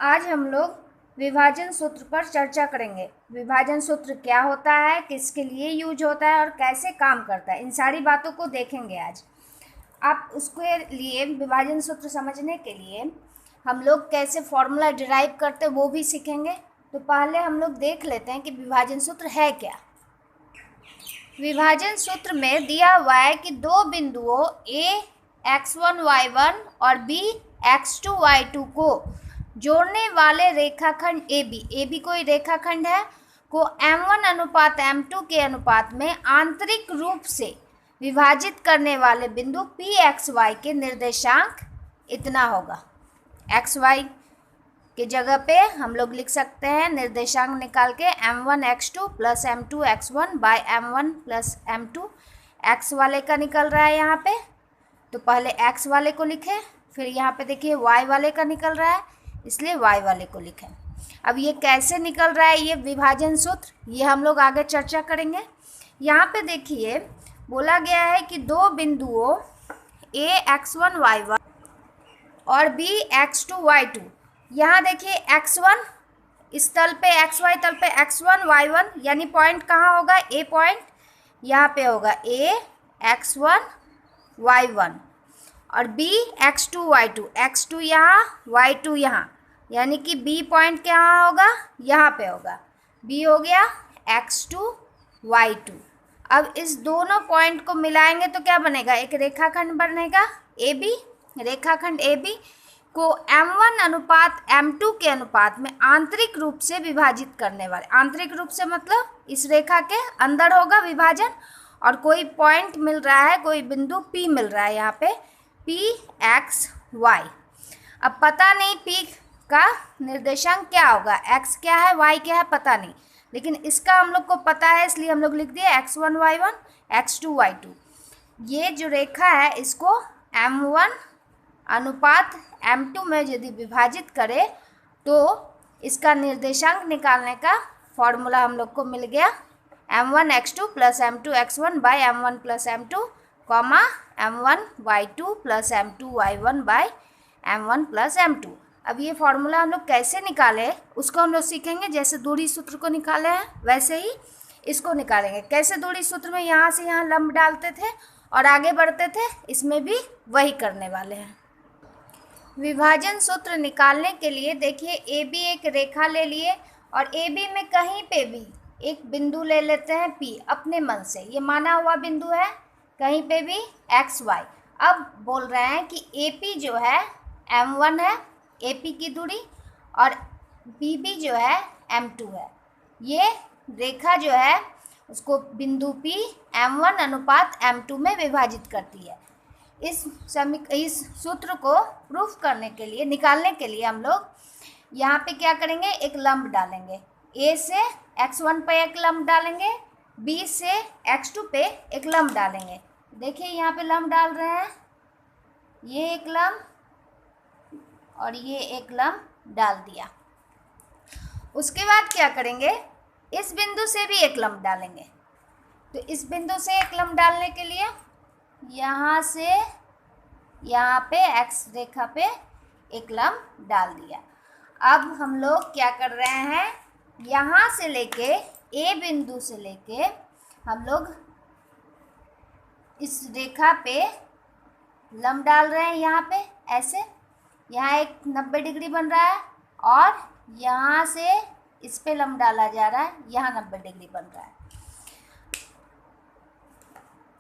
आज हम लोग विभाजन सूत्र पर चर्चा करेंगे। विभाजन सूत्र क्या होता है, किसके लिए यूज होता है और कैसे काम करता है, इन सारी बातों को देखेंगे आज। आप उसके लिए विभाजन सूत्र समझने के लिए हम लोग कैसे फॉर्मूला डिराइव करते हैं वो भी सीखेंगे। तो पहले हम लोग देख लेते हैं कि विभाजन सूत्र है क्या। विभाजन सूत्र में दिया हुआ है कि दो बिंदुओं a x1 y1 और b x2 y2 को जोड़ने वाले रेखाखंड AB कोई रेखाखंड है को m1 अनुपात m2 के अनुपात में आंतरिक रूप से विभाजित करने वाले बिंदु pxy के निर्देशांक इतना होगा। xy के जगह पे हम लोग लिख सकते हैं निर्देशांक निकाल के m1 x2 plus m2 x1 by m1 plus m2 x वाले का निकल रहा है यहाँ पे, तो पहले x वाले को लिखें, फिर यहाँ पे देखिए y वाले का निकल रहा है इसलिए y वाले को लिखें। अब ये कैसे निकल रहा है ये विभाजन सूत्र, ये हम लोग आगे चर्चा करेंगे। यहाँ पे देखिए बोला गया है कि दो बिंदुओं a x1 y1 और b x2 y2, यहाँ देखिए x1 इस तल पे xy तल पे x1 y1 यानी पॉइंट कहाँ होगा, a पॉइंट यहाँ पे होगा a x1 y1 और b x2 y2, x2 यहाँ y2 यहाँ, यानी कि b पॉइंट कहाँ होगा, यहाँ पे होगा, b हो गया x2 y2। अब इस दोनों पॉइंट को मिलाएंगे तो क्या बनेगा, एक रेखाखंड बनेगा AB। रेखाखंड AB को m1 अनुपात m2 के अनुपात में आंतरिक रूप से विभाजित करने वाले, आंतरिक रूप से मतलब इस रेखा के अंदर होगा विभाजन, और कोई पॉइंट मिल रहा है, कोई बिंदु P मिल रहा है यहाँ पे pxy। अब पता नहीं P का निर्देशांक क्या होगा, x क्या है y क्या है पता नहीं, लेकिन इसका हम लोग को पता है इसलिए हम लोग लिख दिए x1 y1 x2 y2। ये जो रेखा है इसको m1 अनुपात m2 में यदि विभाजित करें तो इसका निर्देशांक निकालने का फॉर्मूला हम लोग को मिल गया m1 x2 plus m2 x1 by m1 plus m2 comma m1 y2 plus m2 y1 by m1 plus m2। अब ये फॉर्मूला हम लोग कैसे निकाले उसको हम लोग सीखेंगे। जैसे दूरी सूत्र को निकाले हैं वैसे ही इसको निकालेंगे। कैसे दूरी सूत्र में यहाँ से यहाँ लंब डालते थे और आगे बढ़ते थे, इसमें भी वही करने वाले हैं। विभाजन सूत्र निकालने के लिए देखिए AB एक रेखा ले लिए और AB में कहीं पे भी एक बिंदु ले लेते हैं P अपने मन से, ये माना हुआ बिंदु है, कहीं पे भी XY। अब बोल रहे हैं कि AP जो है M1 है, AP की दूरी, और BB जो है M2 है। ये रेखा जो है उसको बिंदु P M1 अनुपात M2 में विभाजित करती है। इस सूत्र को प्रूफ करने के लिए, निकालने के लिए हम लोग यहाँ पे क्या करेंगे, एक लंब डालेंगे। A से x1 पे एक लंब डालेंगे, B से x2 पे एक लंब डालेंगे। देखिए यहाँ पे लंब डाल रहे हैं, ये एक लंब और ये एक लंब डाल दिया। उसके बाद क्या करेंगे, इस बिंदु से भी एक लंब डालेंगे। तो इस बिंदु से एक लंब डालने के लिए यहाँ से यहाँ पे x रेखा पे एक लंब डाल दिया। अब हम लोग क्या कर रहे हैं, यहाँ से लेके A बिंदु से लेके हम लोग इस रेखा पे लंब डाल रहे हैं। यहाँ पे ऐसे, यहाँ एक 90 डिग्री बन रहा है और यहाँ से इस पे लंब डाला जा रहा है, यहाँ 90 डिग्री बन रहा है।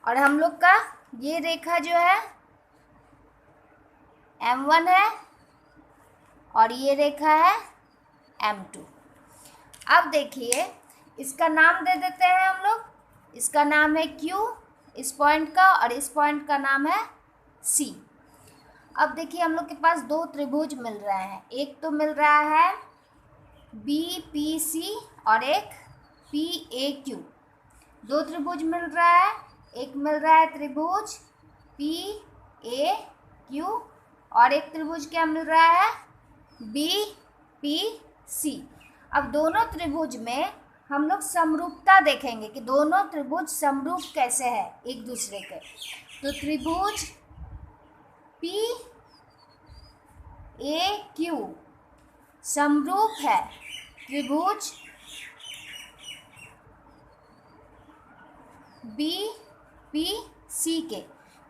और हम लोग का ये रेखा जो है M1 है और ये रेखा है M2। अब देखिए इसका नाम दे देते हैं हम लोग, इसका नाम है Q इस पॉइंट का, और इस पॉइंट का नाम है C। अब देखिए हम लोग के पास दो त्रिभुज मिल रहे हैं, एक तो मिल रहा है BPC और एक PAQ। दो त्रिभुज मिल रहा है, एक मिल रहा है त्रिभुज PAQ और एक त्रिभुज क्या मिल रहा है BPC। अब दोनों त्रिभुज में हम लोग समरूपता देखेंगे कि दोनों त्रिभुज समरूप कैसे है एक दूसरे के। तो त्रिभुज PAQ समरूप है त्रिभुज BPC के।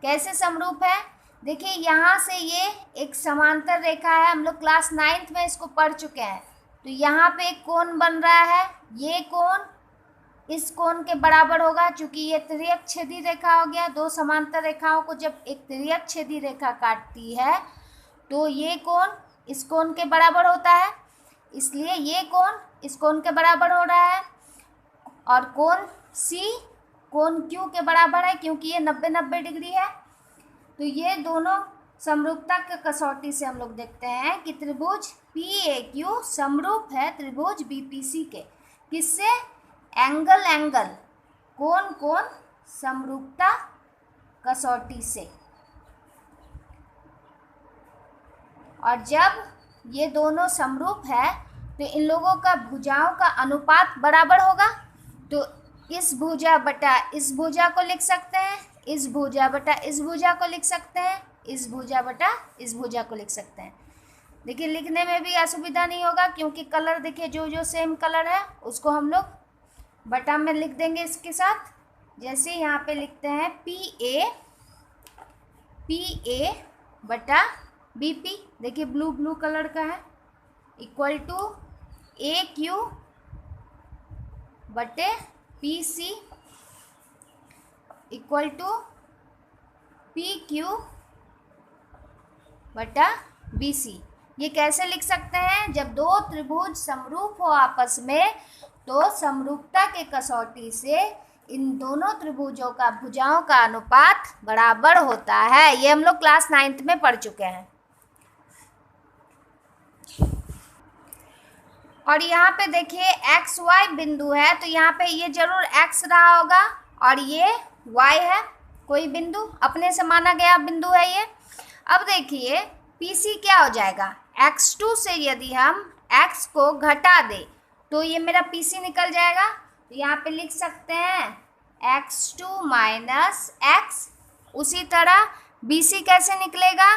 कैसे समरूप है? देखिए यहाँ से ये एक समांतर रेखा है, हम लोग क्लास 9th में इसको पढ़ चुके हैं। तो यहाँ पे एक कोण बन रहा है, ये कोण इस कोण के बराबर होगा, क्योंकि ये तिर्यक छेदी रेखा हो गया। दो समांतर रेखाओं को जब एक तिर्यक छेदी रेखा काटती है तो ये कोण इस कोण के बराबर होता है, इसलिए ये कोण इस कोण के बराबर हो रहा है। और कोण C कोण Q के बराबर है, क्योंकि ये 90-90 डिग्री है। तो ये दोनों समरूपता के कसौटी से हम लोग देखते हैं कि त्रिभुज PAQ समरूप है त्रिभुज BPC के। किससे? एंगल कोण समरूपता कसौटी से। और जब ये दोनों समरूप है तो इन लोगों का भुजाओं का अनुपात बराबर होगा। तो इस भुजा बटा इस भुजा को लिख सकते हैं, इस भुजा बटा इस भुजा को लिख सकते हैं, इस भुजा बटा इस भुजा को लिख सकते हैं। देखिए लिखने में भी असुविधा नहीं होगा, क्योंकि कलर देखिए जो सेम कलर है उसको हम लोग बटा में लिख देंगे इसके साथ। जैसे यहाँ पे लिखते हैं PA बटा BP, देखिए ब्लू कलर का है, इक्वल टू AQ बटे PC इक्वल टू PQ बटा BC। ये कैसे लिख सकते हैं? जब दो त्रिभुज समरूप हो आपस में तो समरूपता के कसौटी से इन दोनों त्रिभुजों का भुजाओं का अनुपात बराबर होता है। ये हम लोग क्लास 9th में पढ़ चुके हैं। और यहाँ पे देखिए XY बिंदु है, तो यहाँ पे ये जरूर X रहा होगा और ये Y है, कोई बिंदु अपने से माना गया बिंदु है ये। अब देखिए PC क्या हो जाएगा? X2 से यदि हम X को घटा दे तो ये मेरा PC निकल जाएगा। तो यहाँ पे लिख सकते हैं X2 माइनस X। उसी तरह BC कैसे निकलेगा?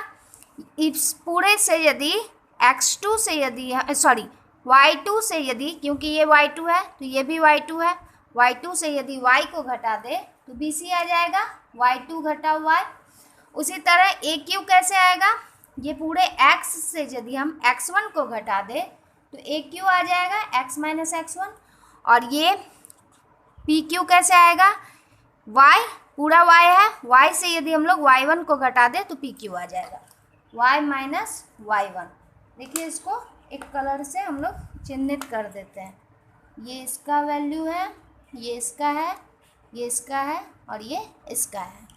इस पूरे से यदि X2 से यदि Y2 से यदि, क्योंकि ये Y2 है तो ये भी Y2 है, Y2 से यदि Y को घटा दे तो BC आ जाएगा Y2 घटा Y। उसी तरह AQ कैसे आएगा? ये पूरे X से यदि हम X1 को घटा दे तो AQ आ जाएगा X माइनस X1। और ये PQ कैसे आएगा? Y पूरा Y है, Y से यदि हम लोग Y1 को घटा दे तो PQ आ जाएगा Y माइनस Y1। देखिए इसको एक कलर से हम लोग चिन्हित कर देते हैं। ये इसका वैल्यू है, ये इसका है, ये इसका है और ये इसका है।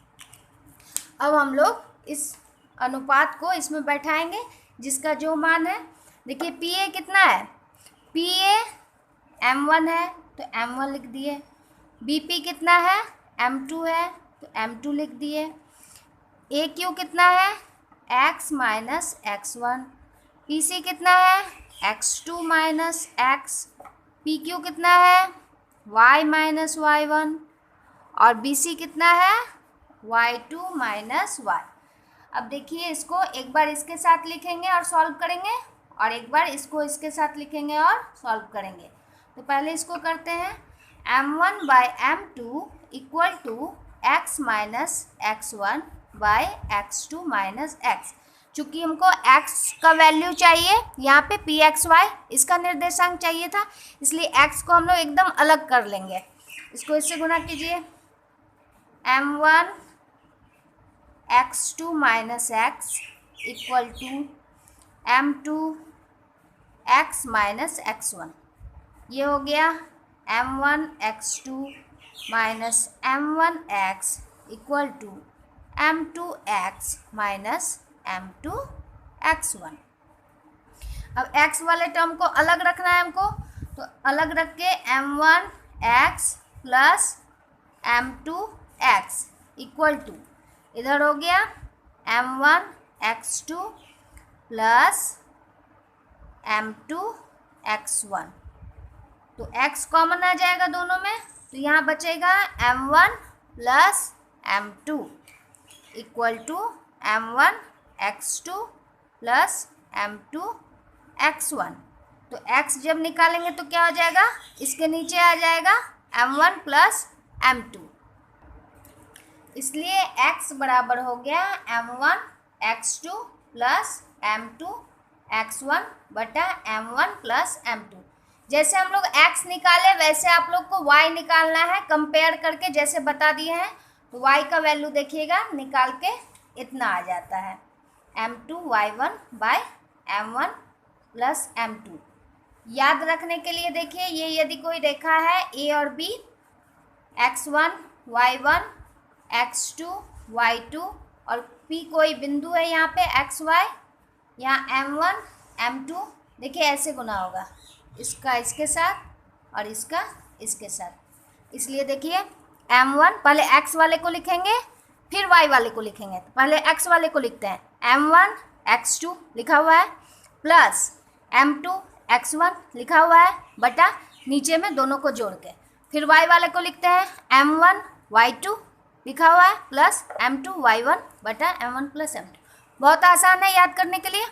अब हम लोग इस अनुपात को इसमें बैठाएंगे जिसका जो मान है। देखिए PA कितना है? PA M1 है तो M1 लिख दिए। BP कितना है? M2 है तो M2 लिख दिए। AQ कितना है? X minus X1। PC कितना है? X2 minus X। PQ कितना है? Y minus Y1। और BC कितना है? Y2 minus Y। अब देखिए इसको एक बार इसके साथ लिखेंगे और सॉल्व करेंगे, और एक बार इसको इसके साथ लिखेंगे और सॉल्व करेंगे। तो पहले इसको करते हैं। M1 by M2 equal to X minus X1 by X2 minus X। चूँकि हमको X का वैल्यू चाहिए, यहाँ पे PXY इसका निर्देशांक चाहिए था, इसलिए X को हम लोग एकदम अलग कर लेंगे। इसको इससे गुना कीजिए। M1 X2 minus X equal to M2 X minus X1। ये हो गया M1 X2 minus M1 X equal to M2 X minus M2 X1। अब X वाले टर्म को अलग रखना है हमको, तो अलग रख के M1 X plus M2 X equal to, इधर हो गया M1 X2 plus M2 X1। तो X कॉमन आ जाएगा दोनों में, तो यहाँ बचेगा M1 plus M2 equal to M1 X2 plus M2 X1। तो x जब निकालेंगे तो क्या हो जाएगा, इसके नीचे आ जाएगा m1 प्लस m2, इसलिए x बराबर हो गया m1 x2 plus m2 x1 बटा m1 प्लस m2। जैसे हम लोग x निकाले वैसे आप लोग को y निकालना है, कंपेयर करके जैसे बता दिए हैं। तो y का वैल्यू देखिएगा निकाल के इतना आ जाता है m2 y1 by m1 plus m2। याद रखने के लिए देखिए, ये यदि कोई रेखा है a और b, x1 y1 x2 y2 और p कोई बिंदु है यहाँ पे xy, यहाँ m1 m2, देखिए ऐसे गुना होगा, इसका इसके साथ और इसका इसके साथ। इसलिए देखिए m1 पहले x वाले को लिखेंगे फिर y वाले को लिखेंगे। तो पहले x वाले को लिखते हैं, m1 x2 लिखा हुआ है प्लस m2 x1 लिखा हुआ है बटा नीचे में दोनों को जोड़ के, फिर y वाले को लिखते हैं m1 y2 लिखा हुआ है प्लस m2 y1 बटा m1 प्लस m2। बहुत आसान है याद करने के लिए।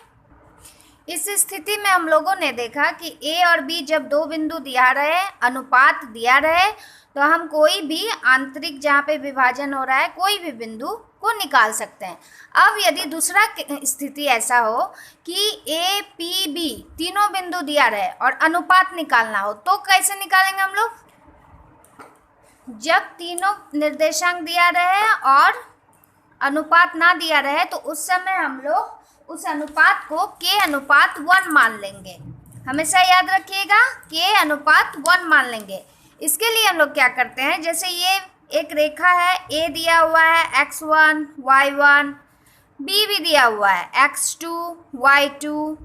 इस स्थिति में हम लोगों ने देखा कि a और b जब दो बिंदु दिया रहे, अनुपात दिया रहे, तो हम कोई भी आंतरिक जहाँ पे विभाजन हो रहा है कोई भी बिंदु को निकाल सकते हैं। अब यदि दूसरा स्थिति ऐसा हो कि a p b तीनों बिंदु दिया रहे और अनुपात निकालना हो, तो कैसे निकालेंगे हम लोग? जब तीनों निर्देशांक दिया रहे और अनुपात ना दिया रहे तो उस समय हम लोग उस अनुपात को k अनुपात 1 मान लेंगे। हमेशा याद रखिएगा k अनुपात 1 मान लेंगे। इसके लिए हम लोग क्या करते हैं, जैसे ये एक रेखा है, a दिया हुआ है x1 y1, b भी दिया हुआ है x2 y2,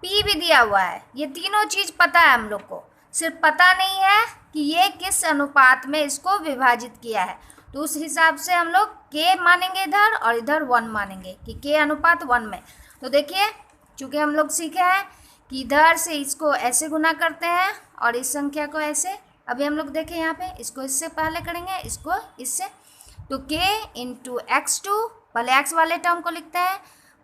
p भी दिया हुआ है। ये तीनों चीज़ पता है हम लोग को, सिर्फ पता नहीं है कि ये किस अनुपात में इसको विभाजित किया है। तो उस हिसाब से हम लोग k मानेंगे इधर और इधर 1 मानेंगे कि k अनुपात 1 में। तो देखिए चूँकि हम लोग सीखे हैं कि इधर से इसको ऐसे गुना करते हैं और इस संख्या को ऐसे, अभी हम लोग देखें यहाँ पे इसको इससे पहले करेंगे, इसको इससे, तो k इंटू x2 पहले x वाले टर्म को लिखते हैं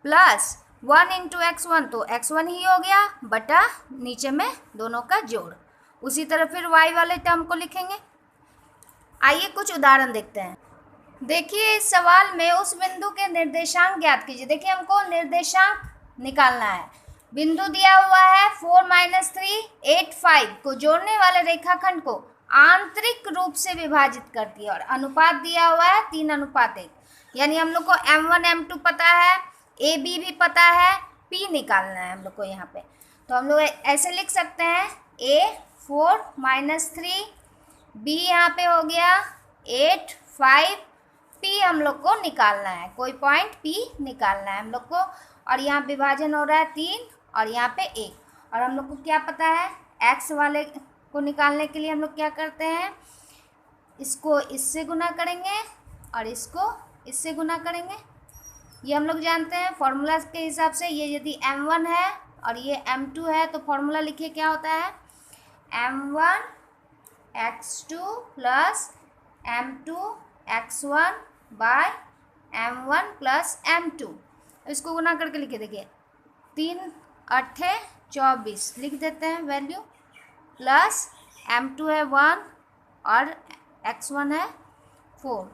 प्लस 1 इंटू x1 तो x1 ही हो गया बटा नीचे में दोनों का जोड़। उसी तरह फिर y वाले टर्म को लिखेंगे। आइए कुछ उदाहरण देखते हैं। देखिए इस सवाल में उस बिंदु के निर्देशांक ज्ञात कीजिए। देखिए हमको निर्देशांक निकालना है। बिंदु दिया हुआ है 4 - 3 8 5 को जोड़ने वाले रेखाखंड को आंतरिक रूप से विभाजित करती है और अनुपात दिया हुआ है 3:1। यानी हम लोग को m1 m2 पता है, a b भी पता है, p निकालना है हम लोग को यहाँ पे। तो हम लोग ऐसे लिख सकते हैं a 4 - 3, b यहाँ पे हो गया 8 5, p हम लोग को निकालना है, कोई पॉइंट p निकालना है हम लोग को। और यहाँ विभाजन हो रहा है 3 और यहाँ पे 1। और हम लोग को क्या पता है, x वाले को निकालने के लिए हम लोग क्या करते हैं, इसको इससे गुना करेंगे और इसको इससे गुना करेंगे। ये हम लोग जानते हैं फॉर्मूला के हिसाब से। ये यदि m1 है और ये m2 है तो फॉर्मूला लिखिए क्या होता है, m1 x2 plus m2 x1 by m1 plus m2। इसको गुना करके लिखे, देखिए 3 8 24 लिख देते हैं वैल्यू, प्लस m2 है 1 और x1 है 4,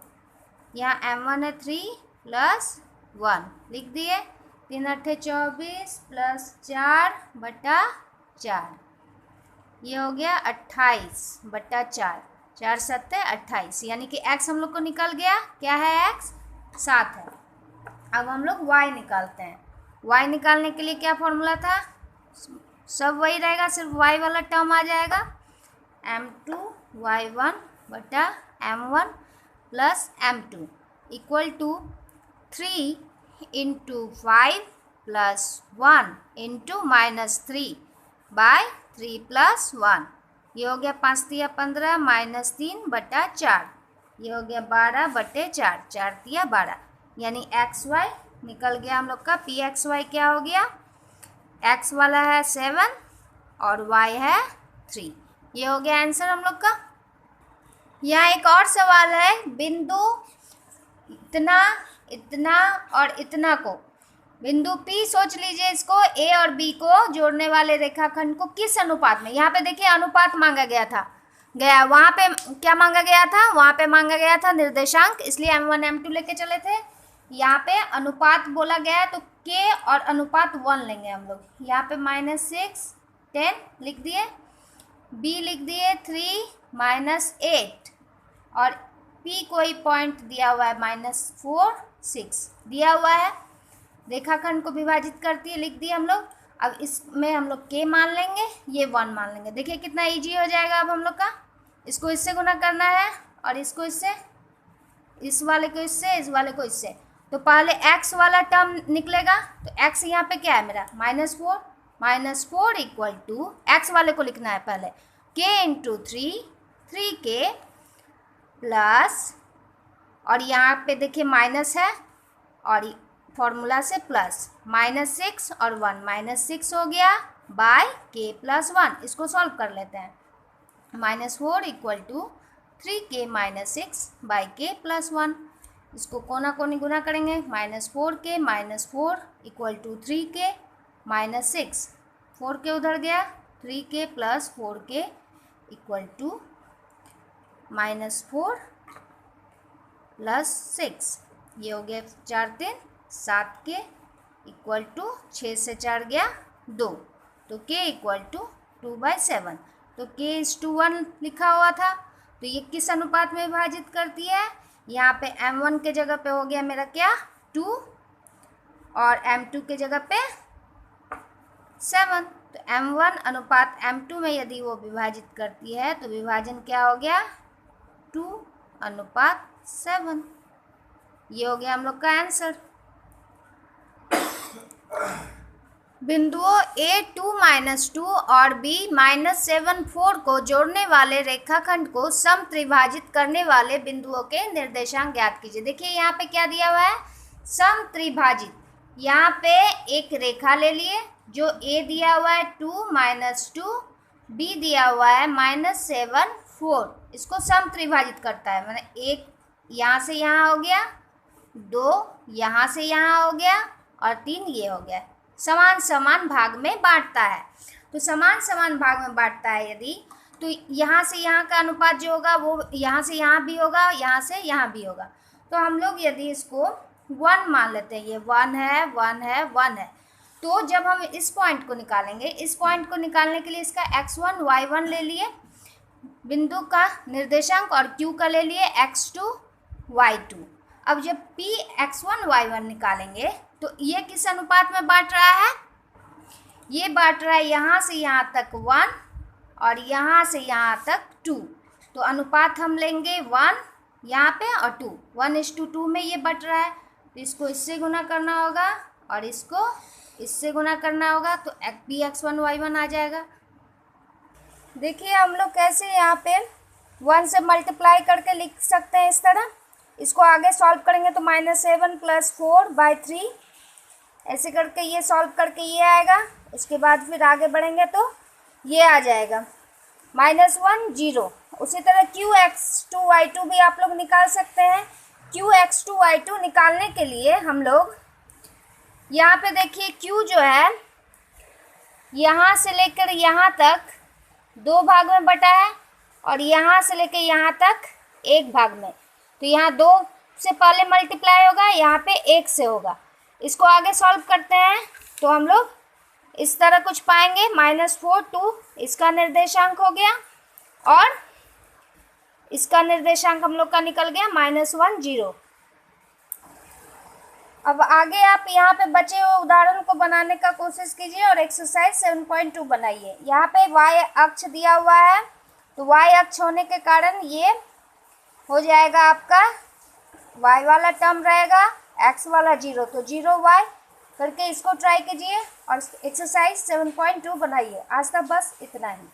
यहाँ m1 है 3 प्लस 1 लिख दिए। 3 8 24 प्लस 4 बटा 4, ये हो गया 28 बटा 4, 4 7 28। यानी कि x हम लोग को निकल गया, क्या है x 7 है। अब हम लोग y निकालते हैं। y निकालने के लिए क्या फॉर्मूला था, सब वही रहेगा, सिर्फ y वाला टर्म आ जाएगा, m2 y1 बटा m1 plus m2 equal to 3 into 5 plus 1 into -3 by 3 plus 1। ये हो गया 5 तिया 15 -3 बटा 4, ये हो गया 12 बटे 4, 4 तिया 12। यानी एक्स वाई निकल गया हम लोग का। पी एक्स वाई क्या हो गया, एक्स वाला है 7 और वाई है 3। ये हो गया आंसर हम लोग का। यहाँ एक और सवाल है, बिंदु इतना इतना और इतना को बिंदु P सोच लीजिए इसको, A और B को जोड़ने वाले रेखाखंड को किस अनुपात में, यहाँ पे देखिए अनुपात मांगा गया था, वहाँ पे क्या मांगा गया था, वहाँ पे मांगा गया था निर्देशांक, इसलिए m1 m2 लेके चले थे। यहाँ पे अनुपात बोला गया है तो K और अनुपात 1 लेंगे हम लोग। यहाँ पे -6 10 लिख दिए, B लिख दिए 3 -8 और P कोई पॉइंट दिया हुआ है -4 6 दिया हुआ है, रेखाखंड को विभाजित करती है, लिख दिए हम लोग। अब इसमें हम लोग K मान लेंगे, ये 1 मान लेंगे। देखिए कितना इजी हो जाएगा अब हम लोग का। इसको इससे गुना करना है और इसको इससे, इस वाले को इससे, इस वाले को इससे। तो पहले x वाला टर्म निकलेगा, तो x यहाँ पे क्या है मेरा -4 इक्वल टू x वाले को लिखना है पहले k इंटू 3k प्लस, और यहाँ पे देखिए माइनस है और फॉर्मूला से प्लस, -6 और 1 -6 हो गया बाय k प्लस 1। इसको सॉल्व कर लेते हैं। -4 equal to 3k -6 by k plus 1। इसको कोना कोनी गुना करेंगे, -4k -4 equal to 3k -6, 4k उधर गया, 3k plus 4k equal to -4 plus 6, ये हो गया 4 3 7k इक्वल टू 6 से 4 गया 2, तो k इक्वल टू 2/7। तो k इज टू 1 लिखा हुआ था, तो ये किस अनुपात में विभाजित करती है, यहाँ पे m1 के जगह पे हो गया मेरा क्या 2 और m2 के जगह पे 7, तो m1 अनुपात m2 में यदि वो विभाजित करती है तो विभाजन क्या हो गया 2:7। ये हो गया हम लोग का आंसर। बिंदुओं A2 -2 और B -7 4 को जोड़ने वाले रेखाखंड को समत्रिभाजित करने वाले बिंदुओं के निर्देशांक ज्ञात कीजिए। देखिए यहाँ पे क्या दिया हुआ है, समत्रिभाजित। यहाँ पे एक रेखा ले लिए, जो A दिया हुआ है 2 -2, B दिया हुआ है -7 4, इसको समत्रिभाजित करता है। मैंने एक यहाँ से यहाँ हो गया, 2 यहाँ से यहाँ हो गया और 3 ये हो गया। समान समान भाग में बांटता है, तो समान समान भाग में बांटता है यदि, तो यहाँ से यहाँ का अनुपात जो होगा वो यहाँ से यहाँ भी होगा, यहाँ से यहाँ भी होगा। तो हम लोग यदि इसको 1 मान लेते हैं, ये 1 है 1 है 1 है, तो जब हम इस पॉइंट को निकालेंगे, इस पॉइंट को निकालने के लिए इसका x1 y1 ले लिए बिंदु का निर्देशांक और q का ले लिए x2 y2। अब जब p x1 y1 निकालेंगे तो ये किस अनुपात में बांट रहा है, ये बांट रहा है यहाँ से यहाँ तक 1 और यहाँ से यहाँ तक 2, तो अनुपात हम लेंगे 1 यहाँ पे और 2, 1:2 में ये बट रहा है, तो इसको इससे गुना करना होगा और इसको इससे गुना करना होगा, तो p x1 y1 आ जाएगा। देखिए हम लोग कैसे यहाँ पे 1 से मल्टीप्लाई करके लिख सकते हैं इस तरह। इसको आगे सॉल्व करेंगे तो -7 + 4/3, ऐसे करके ये सॉल्व करके ये आएगा। उसके बाद फिर आगे बढ़ेंगे तो ये आ जाएगा -1 0। उसी तरह qx2 y2 भी आप लोग निकाल सकते हैं। qx2 y2 निकालने के लिए हम लोग यहाँ पे देखिए q जो है यहाँ से लेकर यहाँ तक 2 भाग में बटा है और यहाँ से लेकर यहाँ तक 1 भाग में, तो यहाँ 2 से पहले मल्टीप्लाई होगा, यहाँ पे 1 से होगा। इसको आगे सॉल्व करते हैं तो हम लोग इस तरह कुछ पाएंगे, -4 2 इसका निर्देशांक हो गया और इसका निर्देशांक हम लोग का निकल गया -1 0। अब आगे आप यहाँ पे बचे हुए उदाहरण को बनाने का कोशिश कीजिए और एक्सरसाइज 7.2 बनाइए। यहाँ पे y अक्ष दिया हुआ है, तो y अक्ष होने के कारण ये हो जाएगा आपका y वाला टर्म रहेगा, x वाला 0, तो 0y करके इसको ट्राई कीजिए और एक्सरसाइज 7.2 बनाइए। आज तक बस इतना ही।